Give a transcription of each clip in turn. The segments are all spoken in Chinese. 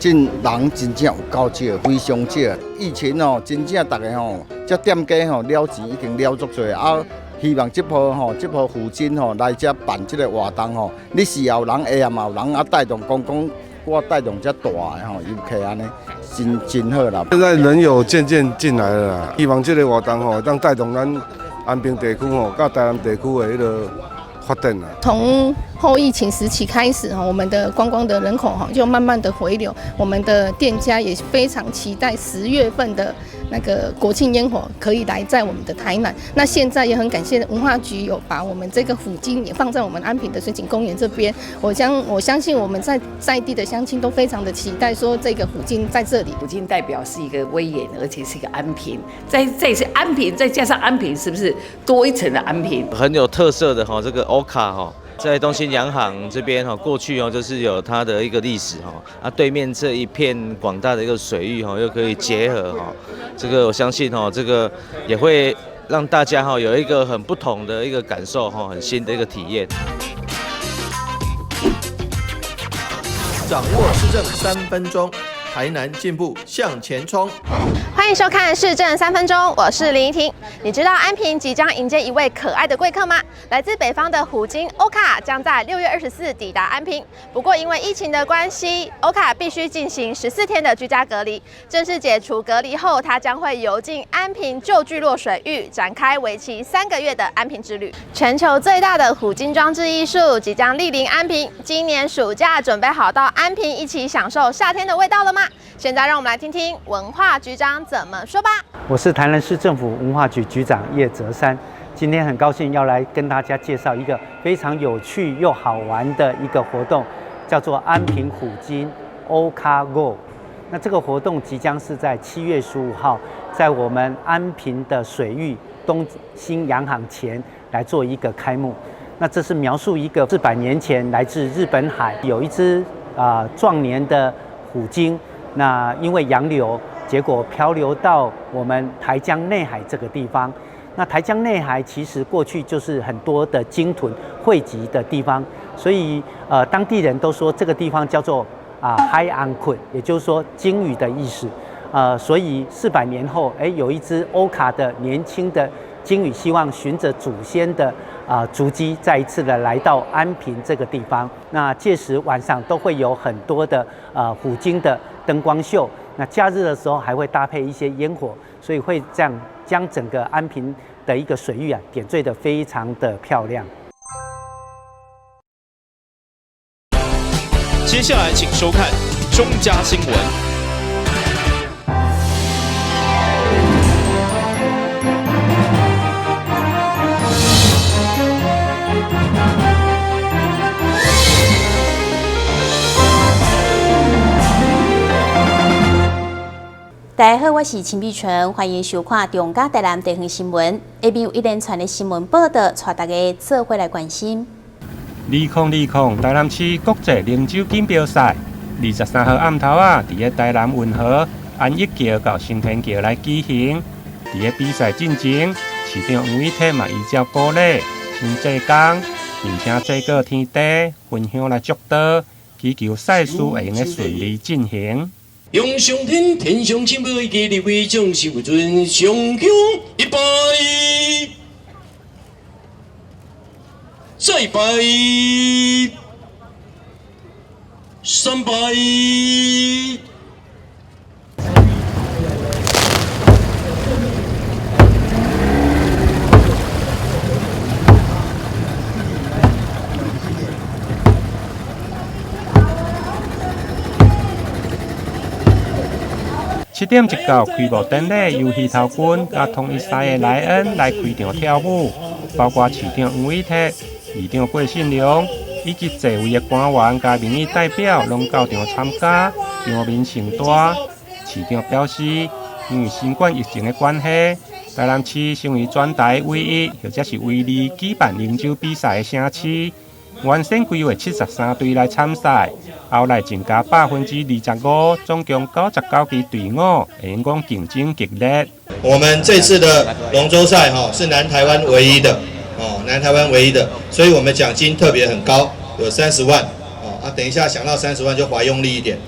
进人真正有够少，非常少。以前哦，真正大家吼，这店家吼了钱已经了足多啊。希望这波附近吼来这办这个活动吼，你是有人，下嘛有人啊带动讲我带动这大的吼游客安尼，真好啦。现在人有渐渐进来了啦，希望这个活动吼，当带动咱安平地区吼，到台南地区的迄个发展啦。从后疫情时期开始我们的观光的人口就慢慢的回流，我们的店家也非常期待10月份的那个国庆烟火可以来在我们的台南。那现在也很感谢文化局有把我们这个虎鲸也放在我们安平的水景公园这边。我相信我们在地的乡亲都非常的期待，说这个虎鲸在这里。虎鲸代表是一个威严，而且是一个安平。这是安平，再加上安平，是不是多一层的安平？很有特色的这个欧卡在东兴洋行这边过去就是有它的一个历史对面这一片广大的一个水域又可以结合这个我相信这个也会让大家有一个很不同的一个感受很新的一个体验。掌握市政3分钟，台南进步向前冲。欢迎收看《市政3分钟》，我是林怡婷。你知道安平即将迎接一位可爱的贵客吗？来自北方的虎鲸欧卡将在6月24抵达安平。不过因为疫情的关系，欧卡必须进行14天的居家隔离。正式解除隔离后，它将会游进安平旧聚落水域，展开为期3个月的安平之旅。全球最大的虎鲸装置艺术即将莅临安平。今年暑假准备好到安平一起享受夏天的味道了吗？现在让我们来听听文化局长怎么说吧。我是台南市政府文化局局长叶泽山，今天很高兴要来跟大家介绍一个非常有趣又好玩的一个活动，叫做安平虎鲸欧卡 Go。那这个活动即将是在7月15号，在我们安平的水域东兴洋行前来做一个开幕。那这是描述一个400年前来自日本海有一只壮年的虎鲸。那因为洋流，结果漂流到我们台江内海这个地方。那台江内海其实过去就是很多的鲸豚汇集的地方，所以当地人都说这个地方叫做海安困，也就是说鲸鱼的意思。所以400年后，有一只欧卡的年轻的鲸鱼，希望循着祖先的足迹，再一次的来到安平这个地方。那届时晚上都会有很多的虎鲸的灯光秀，那假日的时候还会搭配一些烟火，所以会这样将整个安平的一个水域点缀得非常的漂亮。接下来请收看中嘉新闻。大家好，我是秦碧纯，欢迎收看中嘉台南地方新闻。下面有一连串的新闻报道，带大家做回来关心。2020台南市国际零酒锦标赛，23号暗头伫个台南运河安逸桥到新田桥来举行。伫个比赛进前，市长黄伟哲嘛依照鼓励，先做工，并且做过天地，分享来祝祷，祈求赛事会用顺利进行。用上天天上千倍给你为将受尊上香100，再100，300。7点1到开幕典礼，由鱼头军甲统一赛的莱恩来开场跳舞，包括市长黄伟哲、议长郭信良以及座位的官员甲民意代表拢到场参加，场面盛大。市长表示，因为新冠疫情的关系，台南市成为全台唯一或者是唯二举办饮酒比赛的城市。原先规划73队来参赛，后来增加25%，总共99支队伍，会用讲竞争激烈。我们这次的龙舟赛是南台湾唯一的南台湾唯一的，所以我们奖金特别很高，有30万等一下想到30万就划用力一点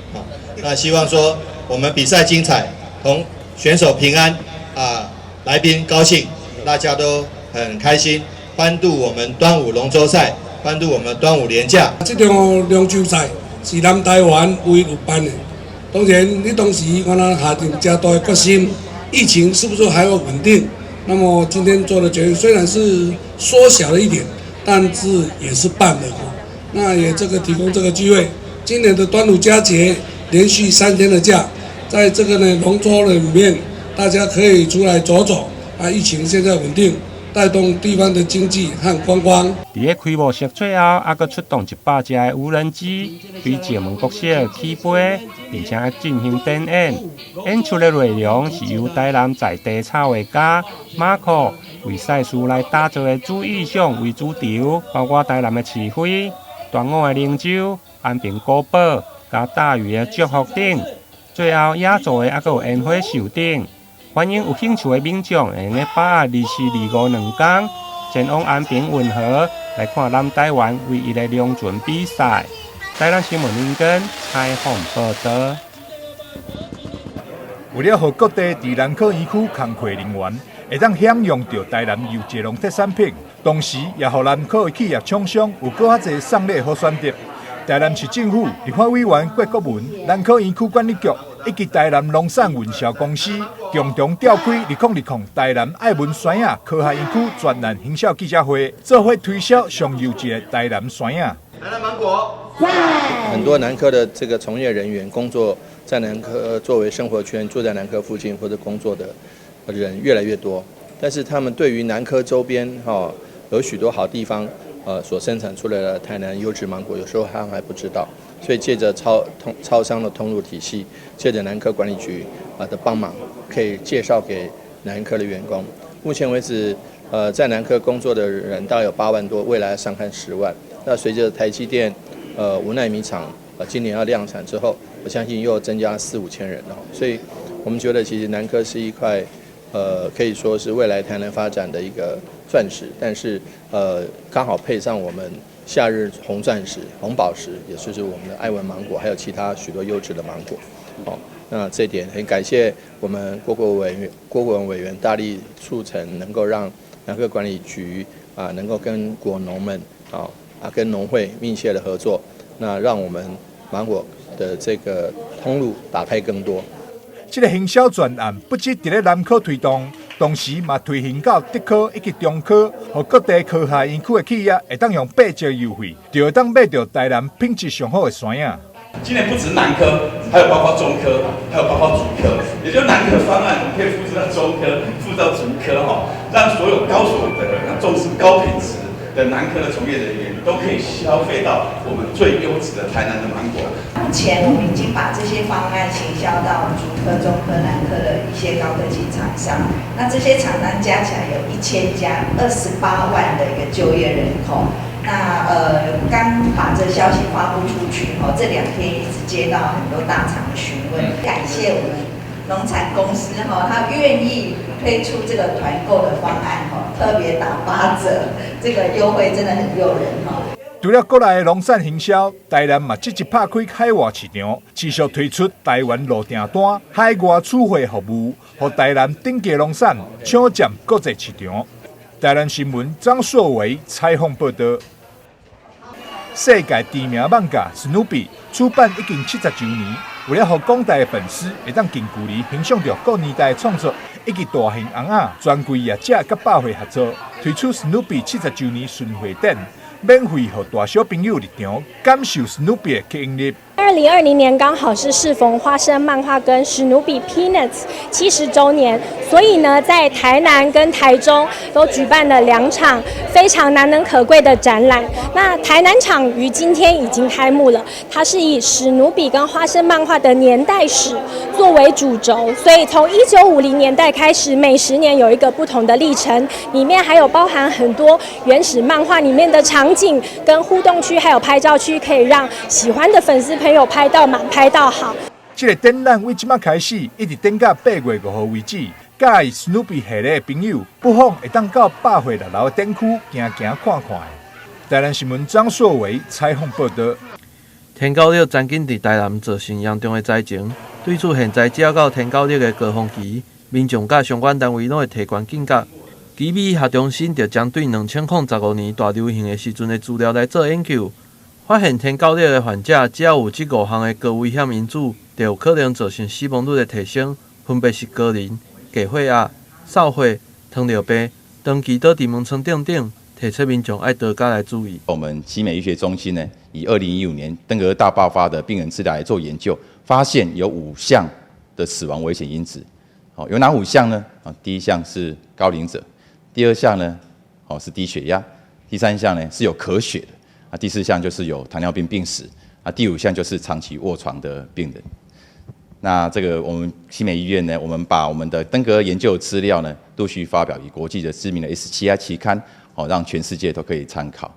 那希望说我们比赛精彩，同选手平安啊，来宾高兴，大家都很开心，欢度我们端午龙舟赛，欢度我们端午连假。这场龙舟赛是南台湾唯一有办的。当然，你当时我们下定加大的决心，疫情是不是还要稳定？那么今天做的决定虽然是缩小了一点，但是也是办的。那也这个提供这个机会，今年的端午佳节连续3天的假，在这个呢龙舟里面，大家可以出来走走啊。疫情现在稳定，带动地方的经济和观光。伫个开幕式最后，还佫出动100只的无人机，对石门国小起飞，并且进行展演。演出的内容是由台南在地插画家马可为赛事来打造的主意象为主轴，包括台南的市徽、端午的龙舟、安平古堡、加大鱼的祝福等。最后压轴的还佫有烟火秀等。欢迎有兴趣的民众会用8月24、25两天前往安平运河来看南台湾唯一的龙船比赛。台南新闻林根采访报道。为了让各地伫南科园区工作人员会当享用到台南优质农特产品，同时也让南科的企业厂商有更较侪送礼好选择。台南市政府立法委员郭国文、南科园区管理局以及台南农产运销公司共同召开2020台南爱文山野科学园区专栏行销记者会，做伙推销上优质的台南山野。台南芒果，很多南科的这个从业人员工作在南科，作为生活圈住在南科附近或者工作的人越来越多，但是他们对于南科周边有许多好地方。所生产出来的台南优质芒果，有时候他们还不知道，所以借着超商的通路体系，借着南科管理局的帮忙，可以介绍给南科的员工。目前为止，在南科工作的人大概有8万多，未来上看10万。那随着台积电无奈米厂今年要量产之后，我相信又增加4、5千人了。所以我们觉得其实南科是一块可以说是未来台南发展的一个钻石，但是刚好配上我们夏日红钻石、红宝石，也就是我们的爱文芒果，还有其他许多优质的芒果。那这一点很感谢我们郭国文委员大力促成，能够让南科管理局能够跟果农们跟农会密切的合作，那让我们芒果的这个通路打开更多。这个行销专案不止伫咧南科推动，同时嘛推行到德科以及中科，和各地科学园区的企业会当用8折优惠，就会当买到台南品质上好的山野。今年不止南科，还有包括中科，还有包括竹科，也就是南科方案，我们可以复制到中科，复制到竹科让所有高所得、重视高品质的南科的从业人员都可以消费到我们最优质的台南的芒果。目前我们已经把这些方案行销到竹科、中科、南科的一些高科技厂商。那这些厂商加起来有1000家，28万的一个就业人口。那刚把这消息发布出去这2天一直接到很多大厂的询问，感谢我们农产公司他愿意推出这个团购的方案特别打8折，这个优惠真的很诱人除了国内的农产行销，台南嘛积极拍开海外市场，持续推出台湾路订单、海外储货服务，和台南顶级农产抢占国际市场。台南新闻张硕维采访报道。世界知名漫画史努比出版已经70周年，为了让广大的粉丝会当近距离欣赏到各年代的创作，以及大型红仔专柜业者甲百货合作，推出史努比70周年巡回展，免费让大小朋友入场感受史努比的吸引力。2020年刚好是适逢花生漫画跟史努比 Peanuts 70周年，所以呢，在台南跟台中都举办了2场非常难能可贵的展览。那台南场于今天已经开幕了，它是以史努比跟花生漫画的年代史作为主轴，所以从1950年代开始，每10年有一个不同的历程，里面还有包含很多原始漫画里面的场景跟互动区，还有拍照区，可以让喜欢的粉丝朋友拍到满，拍到好。这个展览为即马开始，一直展到8月5号为止。介意史努比系列的朋友，不妨会当到百货6楼的展区行看看。台南新闻张硕维采访报道。天狗肉曾经伫台南造成严重的灾情，对此现在只要到天狗肉的高峰期，民众甲相关单位拢会提悬警觉。奇美学中心就将对2015年大流行的时阵的资料来做研究，发现天狗肉的患者只要有这5项的高危险因子，就有可能造成死亡率的提升，分别是高龄、低血压、少血、糖尿病、长期倒伫门床顶等，提醒民众爱多加来注意。我们奇美医学中心呢，以2015年登革热大爆发的病人治疗来做研究，发现有5项的死亡危险因子。有哪5项呢？第一项是高龄者。第2项呢，是低血压；第3项呢是有咳血的；第4项就是有糖尿病病史；第5项就是长期卧床的病人。那这个我们奇美医院呢，我们把我们的登革热研究资料呢，陆续发表于国际的知名的 STI 期刊，让全世界都可以参考。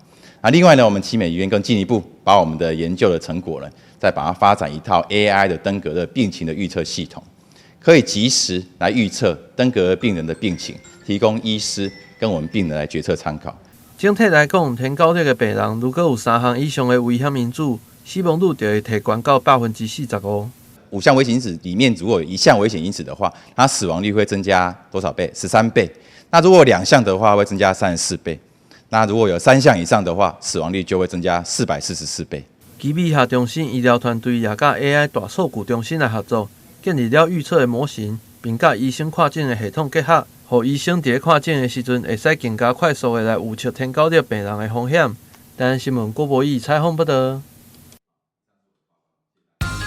另外呢，我们奇美医院更进一步把我们的研究的成果呢，再把它发展一套 AI 的登革热病情的预测系统，可以及时来预测登革热病人的病情。提供医师跟我们病人来决策参考。整体来讲，天狗热的病人如果有3项以上的危险因子，死亡率就会提悬到45%。5项危险因子里面，如果有1项危险因子的话，它死亡率会增加多少倍？13倍。那如果2项的话，会增加34倍。那如果有3项以上的话，死亡率就会增加444倍。奇美下中心医疗团队也甲 AI 大数据中心来合作，建立了预测的模型，并甲医生看诊的系统结合。互医生伫咧看诊的时阵，会使更加快速的来预测天狗热病人的风险。台湾新闻郭博义采访报道。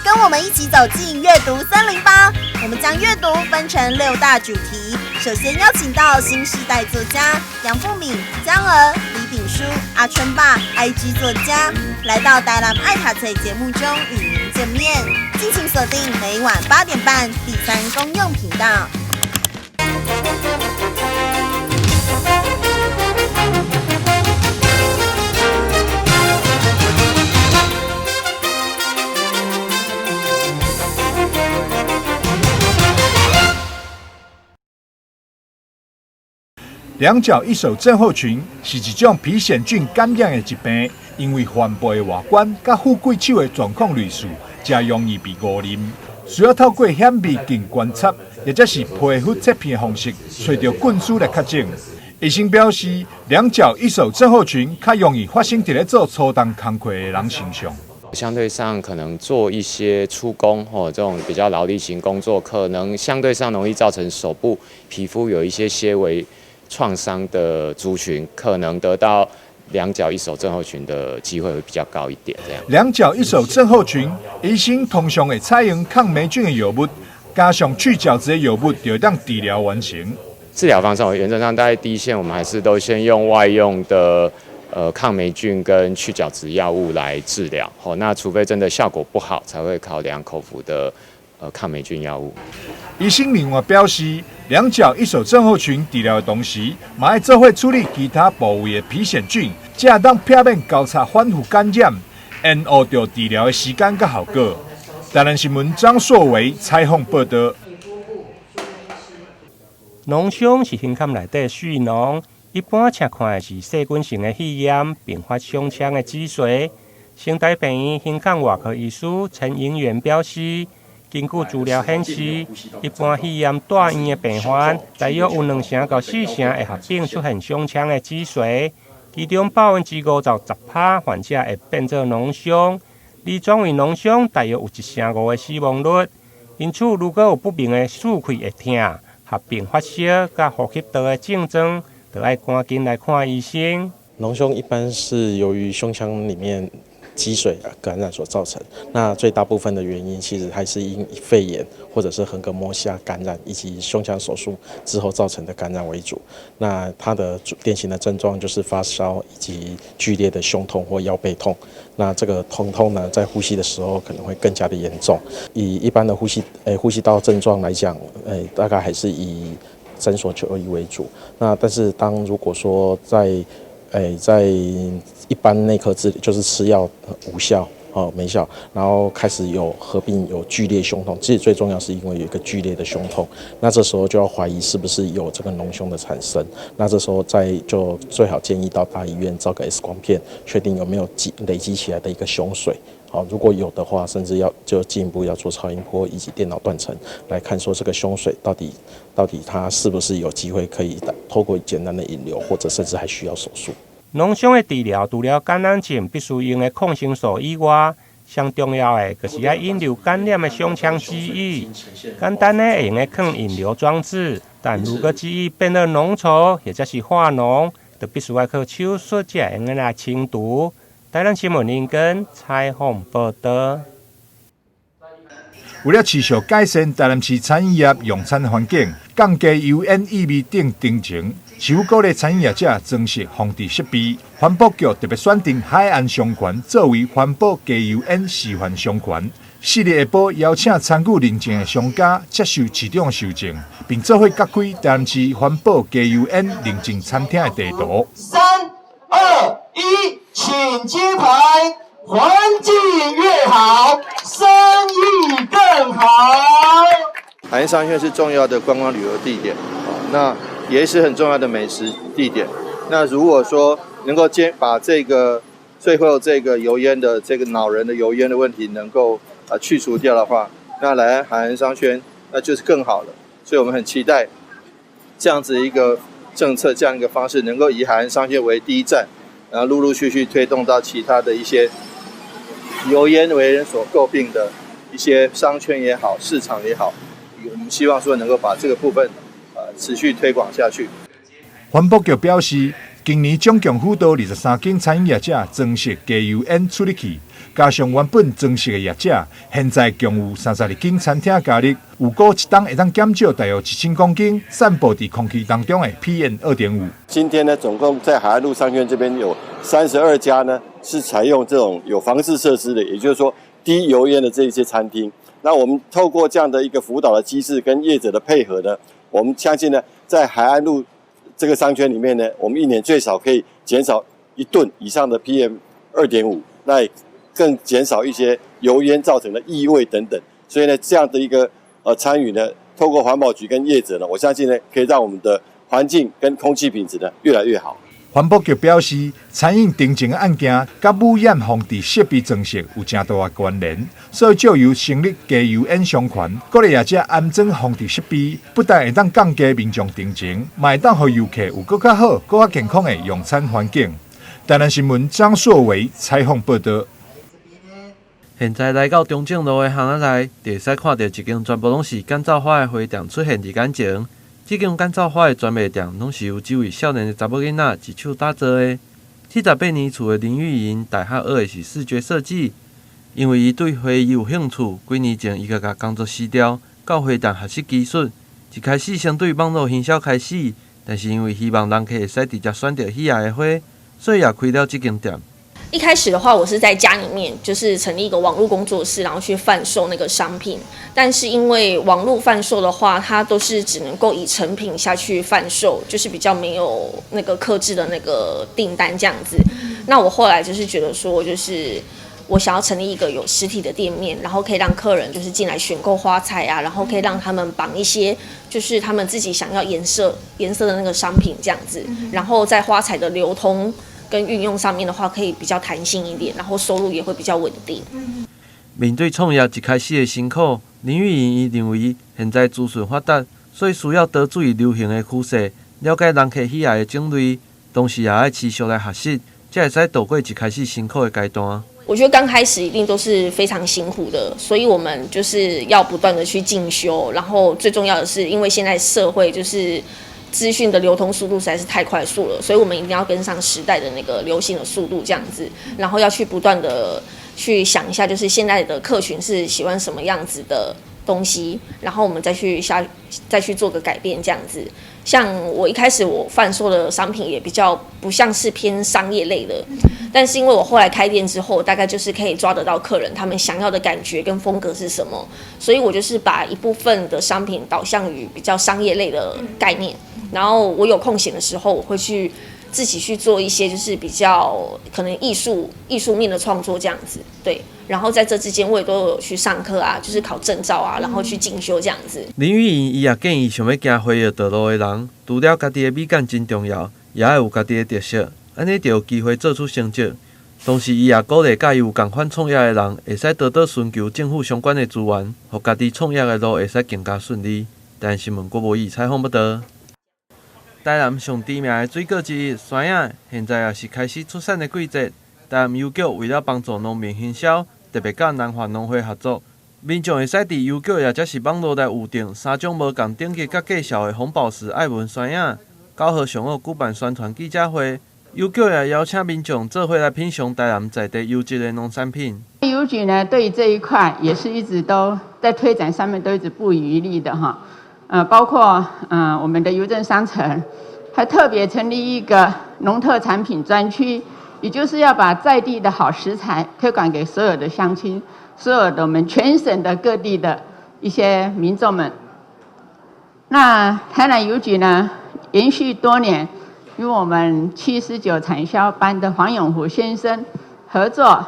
跟我们一起走进阅读森林吧！我们将阅读分成6大主题。首先邀请到新时代作家杨富敏、江儿、李炳书、阿春爸、IG 作家，来到台南爱读册节目中与您见面。敬请锁定每晚8点半第3公用频道。两脚一手症候群是一种皮癣菌感染的疾病，因为环抱的外观甲富贵手的状况类似，才容易被误认。需要透过显微镜观察，或者是皮肤切片的方式，找到菌丝来确诊。医生表示，两脚一手症候群较容易发生伫咧做粗重工课的人身上。相对上，可能做一些出工这种比较劳力型工作，可能相对上容易造成手部皮肤有一些些微创伤的族群，可能得到两脚一手症候群的机会会比较高一点。这样，两脚一手症候群，医生通常会采用抗霉菌的药物，加上去角质的药物，就让治疗完成。治疗方式原则上，大概第一线我们还是都先用外用的抗霉菌跟去角质药物来治疗。那除非真的效果不好，才会考量口服的抗霉菌药物。医生另外表示，两脚一手症候群治疗的同时，嘛要做伙处理其他部位的皮癣菌，才当避免交叉反复感染，延误到治疗的时间甲效果。台南新闻张硕维采访报道。脓伤是胸腔内底水脓，一般请看的是细菌性的肺炎，并发胸腔的积水。成大病院胸腔外科医师陈英元表示，根据资料显示，一般肺炎大院的病患，大约有2成到4成会合并出现胸腔的积水，其中50%患者会变做脓伤，而转为脓伤大约有1成5的死亡率。因此，如果有不明的嗜气会痛、合并发烧、甲呼吸道的症状，就要赶紧来看医生。脓胸一般是由于胸腔里面积水感染所造成，那最大部分的原因其实还是因肺炎或者是横膈膜下感染以及胸腔手术之后造成的感染为主。那它的典型的症状就是发烧以及剧烈的胸痛或腰背痛。那这个痛呢，在呼吸的时候可能会更加的严重。以一般的呼吸道症状来讲，大概还是以诊所就医为主。那但是如果说在一般内科治理，就是吃药无效没效，然后开始合并有剧烈胸痛，其实最重要是因为有一个剧烈的胸痛，那这时候就要怀疑是不是有这个脓胸的产生，那这时候就最好建议到大医院照个 X 光片，确定有没有累积起来的一个胸水好，如果有的话，甚至就进一步要做超音波以及电脑断层来看，说这个胸水到底它是不是有机会可以透过简单的引流，或者甚至还需要手术。囊肿的治疗除了感染症必须用的抗生素以外，上重要的就是要引流感染的胸腔记忆。简单的会用的抗引流装置，但如果记忆变得浓稠或者是化脓，就必须要靠手术才会用来清除。台南新闻林根采访报道。为了持续改善台南市餐饮业用餐环境，降低油烟异味等情形，市府鼓励餐饮业者增设防治设备。环保局特别选定海岸商圈作为环保低油烟示范商圈。4日下晡邀请参与认证的商家接受市长授证，并做伙揭开台南市环保低油烟认证餐厅的地图。3、2、1，请揭牌。环境越好，生意更好。海岸商圈是重要的观光旅游地点，那也是很重要的美食地点。那如果说能够把这个最后这个油烟的这个恼人的油烟的问题能够去除掉的话，那来海岸商圈那就是更好了。所以我们很期待这样子一个政策，这样一个方式，能够以海岸商圈为第一站，然后陆陆续续推动到其他的一些油烟为人所诟病的一些商圈也好，市场也好，我们希望说能够把这个部分持续推广下去。环保局表示，今年总共辅导23间餐饮业者增设低油烟处理器，加上原本增设的业者，现在共有32间餐厅加入，有估一档会当减少大约1000公斤散布在空气当中的 PM2.5。今天呢，总共在海岸路商圈这边有32家呢，是采用这种有防治设施的，也就是说低油烟的这一些餐厅。那我们透过这样的一个辅导的机制跟业者的配合呢，我们相信呢，在海岸路这个商圈里面呢，我们一年最少可以减少1吨以上的 PM2.5， 那也更减少一些油烟造成的异味等等。所以呢，这样的一个参与呢，透过环保局跟业者呢，我相信呢，可以让我们的环境跟空气品质呢越来越好。环保局表示，餐饮定情的案件甲污染防治设备增设有正大的关联，所以就由成立低油烟商圈，鼓励业者安装防治设备，不但会当降低民众定情，嘛会当让游客有更较好、更较健康的用餐环境。台南新闻张硕维采访报道。现在来到中正路的巷仔内，就会使看到一间全部拢是干燥花的花店出现伫眼前。这间干燥花的专卖店，拢是由几位少年的查某囡仔一手打造的。78年厝的林玉莹，大学学的是视觉设计，因为伊对花有兴趣，几年前伊就甲工作辞掉，到花店学习技术。一开始先对网络营销开始，但是因为希望人客会使直接选择喜爱的花，所以也开了这间店。一开始的话，我是在家里面就是成立一个网络工作室，然后去贩售那个商品。但是因为网络贩售的话，它都是只能够以成品下去贩售，就是比较没有那个客制的那个订单这样子。那我后来就是觉得说，就是我想要成立一个有实体的店面，然后可以让客人就是进来选购花材啊，然后可以让他们绑一些就是他们自己想要颜色的那个商品这样子，然后在花材的流通跟运用上面的话，可以比较弹性一点，然后收入也会比较稳定。面对创业一开始的辛苦，林玉莹伊认为现在资讯发达，所以需要多注意流行的趋势，了解人客喜爱的种类，同时也要持续来学习，才会使度过一开始辛苦的阶段。我觉得刚开始一定都是非常辛苦的，所以我们就是要不断的去进修，然后最重要的是，因为现在社会就是资讯的流通速度实在是太快速了，所以我们一定要跟上时代的那个流行的速度这样子，然后要去不断的去想一下，就是现在的客群是喜欢什么样子的东西，然后我们再去做个改变这样子。像我一开始我贩售的商品也比较不像是偏商业类的，但是因为我后来开店之后，大概就是可以抓得到客人他们想要的感觉跟风格是什么，所以我就是把一部分的商品导向于比较商业类的概念，然后我有空闲的时候，我会去自己去做一些就是比较可能艺术面的创作这样子，对。然后在这之间，我也都有去上课啊，就是考证照啊，然后去进修这样子。林玉莹伊也建议想要行花艺道路的人，除了家己的美感真重要，也要有家己的特色，安尼就有机会做出成绩。同时，伊也鼓励甲伊有共款创业的人，会使多多寻求政府相关的资源，互家己创业的路会使更加顺利。台南新闻郭无义采访报道。台南上知名的水果之一山影，现在也是开始出产的季节。台南邮局为了帮助农民行销，特别甲南华农会合作，民众会使伫邮局也则是网络内预订3种无共等级甲介绍的红宝石爱文山影。9号上午举办宣传记者会。邮局也邀请民众做伙来品尝台南在地优质的农产品。邮局呢，对于这一块也是一直都在推展上面都一直不遗余力的哈。包括我们的邮政商城，还特别成立一个农特产品专区，也就是要把在地的好食材推广给所有的乡亲，所有的我们全省的各地的一些民众们。那台南邮局呢，延续多年。与我们719产销班的黄永虎先生合作，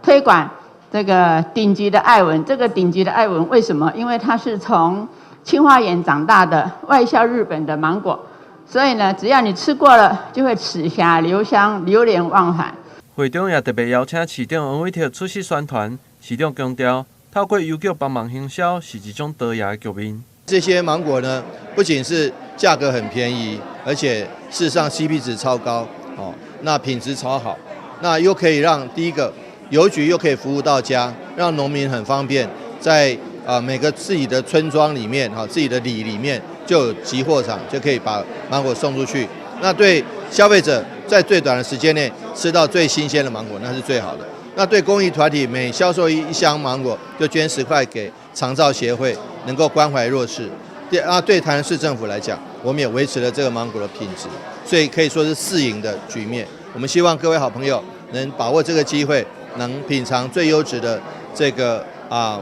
推广这个顶级的爱文。这个顶级的爱文为什么？因为它是从清华园长大的，外销日本的芒果，所以呢，只要你吃过了，就会齿颊留香，流连忘返。会中也特别邀请市长王伟霆出席宣传，市长强调，透过邮局帮忙行销是一种得雅的局面。这些芒果呢，不仅是价格很便宜，而且事实上 CP 值超高，那品质超好，那又可以让第一个邮局又可以服务到家，让农民很方便，在每个自己的村庄里面，自己的里里面就有集货场，就可以把芒果送出去。那对消费者在最短的时间内吃到最新鲜的芒果，那是最好的。那对公益团体，每销售一箱芒果就捐10块给长照协会，能够关怀弱势。对台南市政府来讲，我们也维持了这个芒果的品质，所以可以说是4赢的局面。我们希望各位好朋友能把握这个机会，能品尝最优质的这个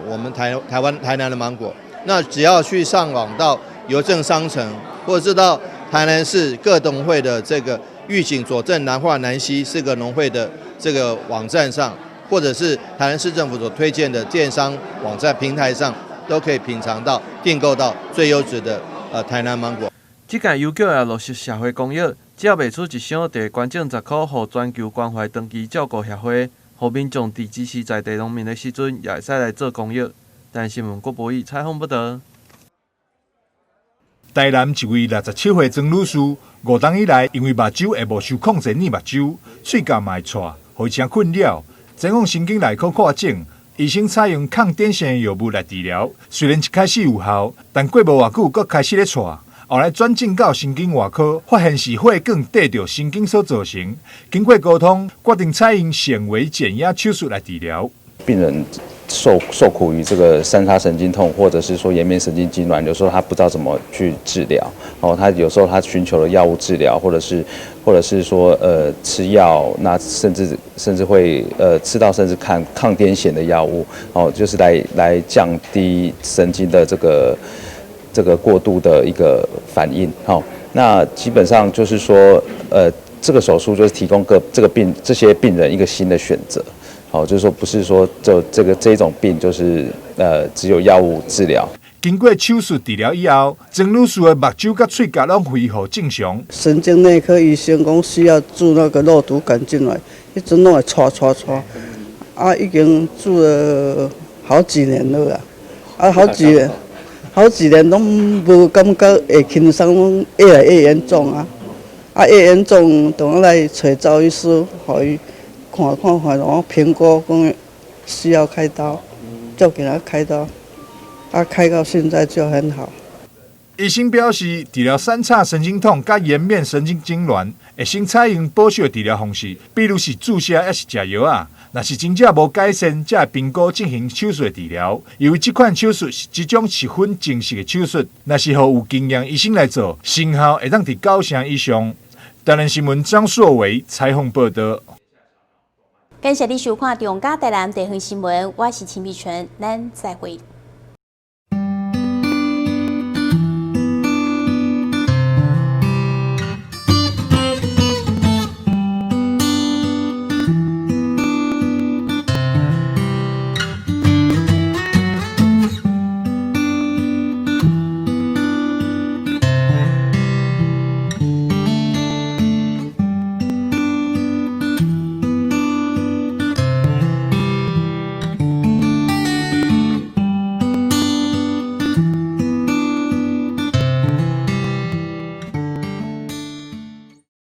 我们台南的芒果。那只要去上网到邮政商城，或者是到台南市各农会的这个玉井、左镇、南化、南西4个农会的这个网站上，或者是台南市政府所推荐的电商网站平台上，都可以品尝到、订购到最优质的台南芒果。这届邮局也落实社会公益，只要卖出一箱，就会捐赠10块，予全球关怀长期照顾协会，予民众伫支持在地农民的时阵，也会使来做公益。台南新闻郭博义采访报道。台南一位67岁曾女士，5冬以来因为目睭会无受控制腻目睭，喙角嘛会臭，非常困扰，前往神经内科看诊。医生采用抗癫痫的药物来治疗，虽然一开始有效，但过无偌久，佫开始咧错。后来转诊到神经外科，发现是血管得到神经所造成。经过沟通，决定采用显微减压手术来治疗。病人受苦于这个三叉神经痛，或者是说颜面神经痉挛，有时候他不知道怎么去治疗，他有时候他寻求了药物治疗，或者是说吃药，那甚至会吃到甚至抗癫痫的药物，就是来降低神经的这个过度的一个反应，那基本上就是说这个手术就是提供这些病人一个新的选择。就是说，不是说就这一种病，就是只有药物治疗。经过手术治疗以后，曾女士的目睭甲喙角拢恢复正常。神经内科医生讲需要注那个肉毒杆进来，一直拢会刷，已经注了好几年了啦，好几年拢无感觉会轻松，越来越严重越严重，就来找赵医师，互伊。看，然后评估讲需要开刀，就给他开刀，开到现在就很好。医生表示，治疗三叉神经痛甲颜面神经痉挛，会先采用保守的治疗方式，比如是注射还是食药啊。若是真正无改善，才会评估进行手术的治疗。由于这款手术是一种10分精细的手术，若是予有经验医生来做，成效会当伫9成以上。台南新闻张硕伟采访报道。感谢你收看《中嘉台南地方新闻》，我是陈碧纯，咱再会。